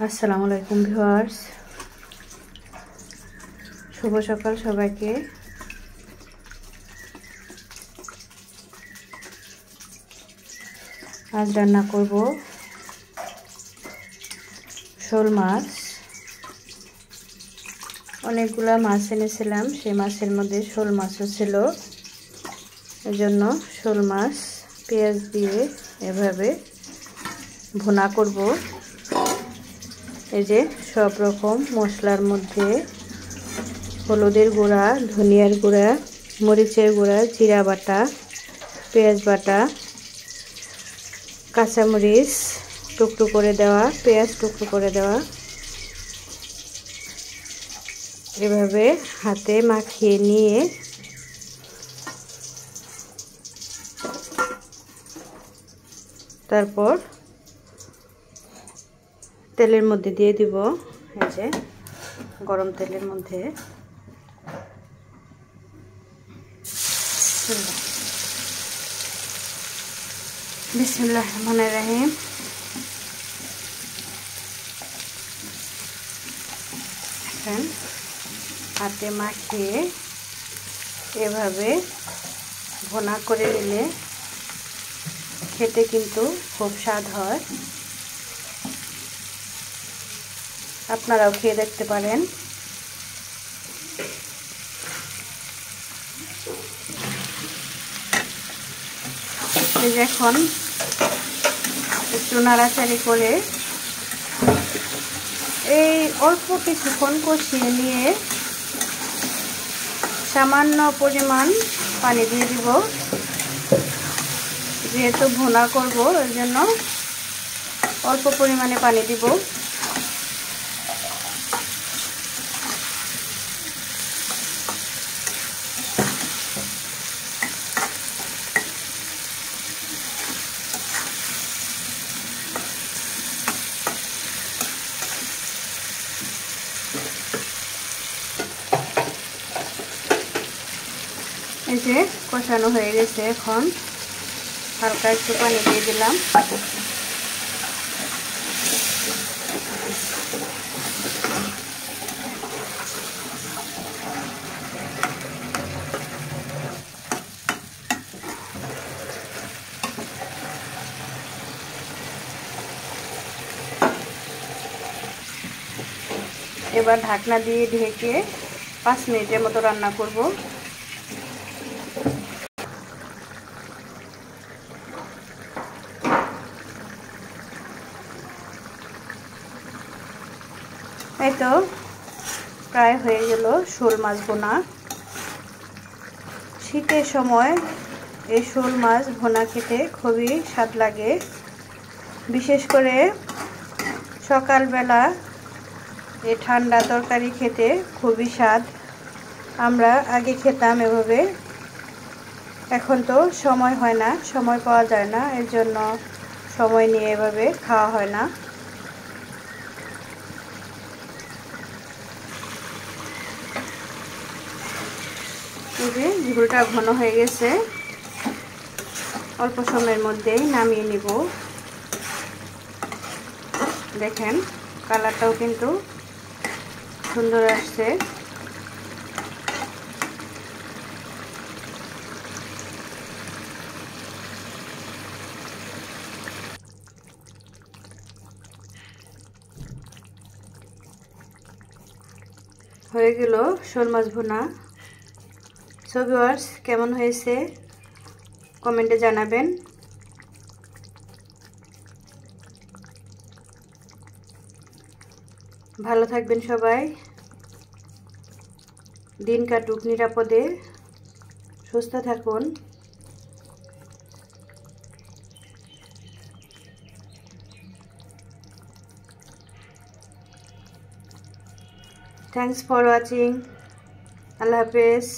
আসসালামু আলাইকুম ভিউয়ার্স, শুভ সকাল সবাইকে। আজ রান্না করব শোল মাছ। অনেকগুলা মাছ এনেছিলাম, সেই মাছের মধ্যে শোল মাছও ছিল। এজন্য শোল মাছ পেঁয়াজ দিয়ে এভাবে ভুনা করব। এই যে সব রকম মশলার মধ্যে হলুদের গুঁড়া, ধনিয়ার গুঁড়া, মরিচের গুঁড়া, জিরা বাটা, পেঁয়াজ বাটা, কাঁচামরিচ টুকরো করে দেওয়া, পেঁয়াজ টুকরো করে দেওয়া, এভাবে হাতে মাখিয়ে নিয়ে তারপর তেলের মধ্যে দিয়ে দিব। এই যে গরম তেলের মধ্যে বিসমিল্লাহির রহমানির রহিম। হাতে মাখিয়ে এভাবে ভুনা করে নিলে খেতে কিন্তু খুব স্বাদ হয়। আপনারাও খেয়ে দেখতে পারেন। এখন একটু নাড়াচাড়ি করে এই অল্প কিছুক্ষণ কষিয়ে নিয়ে সামান্য পরিমাণ পানি দিয়ে দিব। যেহেতু ভুনা করব এর জন্য অল্প পরিমাণে পানি দিব। এই যে কষানো হয়ে গেছে, এখন হালকা একটু পানি দিয়ে দিলাম। এবার ঢাকনা দিয়ে ঢেকে 5 মিনিটের মতো রান্না করব। এই তো প্রায় হয়ে গেল শোল মাছ ভুনা। শীতের সময় এই শোল মাছ ভুনা খেতে খুবই স্বাদ লাগে। বিশেষ করে সকালবেলা এই ঠান্ডা তরকারি খেতে খুবই স্বাদ। আমরা আগে খেতাম এভাবে, এখন তো সময় হয় না, সময় পাওয়া যায় না, এর জন্য সময় নিয়ে এভাবে খাওয়া হয় না। এই যে ঝোলটা ঘন হয়ে গেছে, অল্প সময়ের মধ্যেই নামিয়ে নিব। দেখেন কালারটাও কিন্তু সুন্দর আসছে। হয়ে গেল শোল মাছ ভুনা। সো ভিউয়ার্স, কেমন হয়েছে কমেন্টে জানাবেন। ভালো থাকবেন সবাই, দিন কাটুক নিরাপদে, সুস্থ থাকুন। Thanks for watching. আল্লাহ হাফেজ।